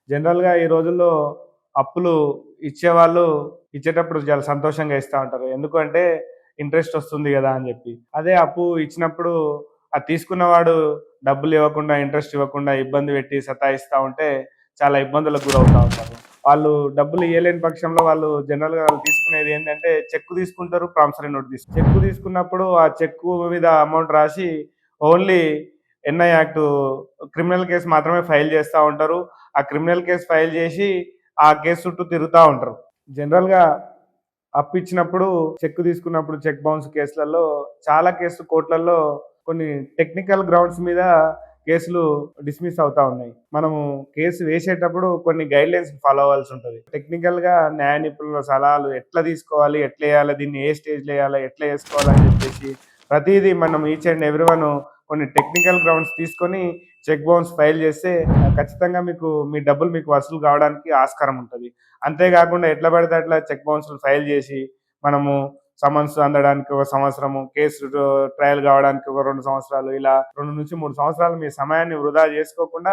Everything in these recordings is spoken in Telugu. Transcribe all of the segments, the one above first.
జనరల్‌గా ఈ రోజుల్లో అప్పులు ఇచ్చేవాళ్ళు ఇచ్చేటప్పుడు చాలా సంతోషంగా ఇస్తా ఉంటారు. ఎందుకంటే ఇంట్రెస్ట్ వస్తుంది గదా అని జెప్పి. అదే అప్పు ఇచ్చినప్పుడు అది తీసుకున్నవాడు డబ్బులు ఇవ్వకుండా, ఇంట్రెస్ట్ ఇవ్వకుండా ఇబ్బంది పెట్టి సతాయిస్తా ఉంటే చాలా ఇబ్బందులకు గురవుతా ఉంటారు. వాళ్ళు డబ్బులు ఇయ్యలేని పక్షంలో వాళ్ళు జనరల్‌గా వాళ్ళు తీసుకునేది ఏంటంటే చెక్కు తీసుకుంటారు, ప్రామిసరీ నోట్ చెక్కు తీసుకున్నప్పుడు ఆ చెక్కు మీద అమౌంట్ రాసి only NI act criminal case మాత్రమే ఫైల్ చేస్తా ఉంటారు. ఆ క్రిమినల్ కేస్ ఫైల్ చేసి ఆ కేసు చుట్టూ తిరుగుతా ఉంటారు. జనరల్‌గా అప్పిచ్చినప్పుడు, చెక్ తీసుకున్నప్పుడు చెక్ బౌన్స్ కేసులలో చాలా కేసులు కోర్టులలో కొన్ని టెక్నికల్ గ్రౌండ్స్ మీద కేసులు డిస్మిస్ అవుతా ఉన్నాయి. మనము కేసు వేసేటప్పుడు కొన్ని గైడ్‌లైన్స్ ఫాలో అవ్వాల్సి ఉంటది. టెక్నికల్‌గా న్యాయ నిపుణుల సలహాలు ఎట్లా తీసుకోవాలి, ఎట్లా చేయాలి, దీన్ని ఏ స్టేజ్‌లో చేయాలి, ఎట్లా చేసుకోవాలి అని చెప్పేసి ప్రతీదీ మనం ఈచ్ అండ్ ఎవ్రీ వన్ కొన్ని టెక్నికల్ గ్రౌండ్స్ తీసుకొని చెక్ బౌన్స్ ఫైల్ చేస్తే ఖచ్చితంగా మీకు మీ డబ్బులు మీకు వసూలు కావడానికి ఆస్కారం ఉంటది. అంతేకాకుండా ఎట్లా పడితే అట్లా చెక్ బౌన్స్‌లు ఫైల్ చేసి మనము సమన్స్ అందడానికి ఒక సంవత్సరము, కేసు ట్రయల్ కావడానికి ఒక 2 సంవత్సరాలు, ఇలా 2-3 సంవత్సరాలు మీ సమయాన్ని వృధా చేసుకోకుండా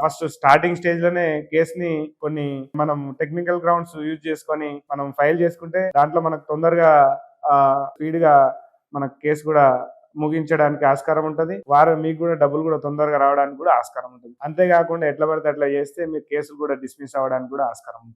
ఫస్ట్ స్టార్టింగ్ స్టేజ్‌లోనే కేస్‌ని కొన్ని మనం టెక్నికల్ గ్రౌండ్స్ యూజ్ చేసుకొని మనం ఫైల్ చేసుకుంటే దాంట్లో మనకు తొందరగా స్పీడ్‌గా మన కేసు కూడా ముగించడానికి ఆస్కారం ఉంటది. మీకు కూడా డబ్బులు కూడా తొందరగా రావడానికి కూడా ఆస్కారం ఉంటది. అంతేకాకుండా ఎట్లా పడితే అట్లా చేస్తే మీ కేసులు కూడా డిస్మిస్ అవ్వడానికి కూడా ఆస్కారం ఉంటుంది.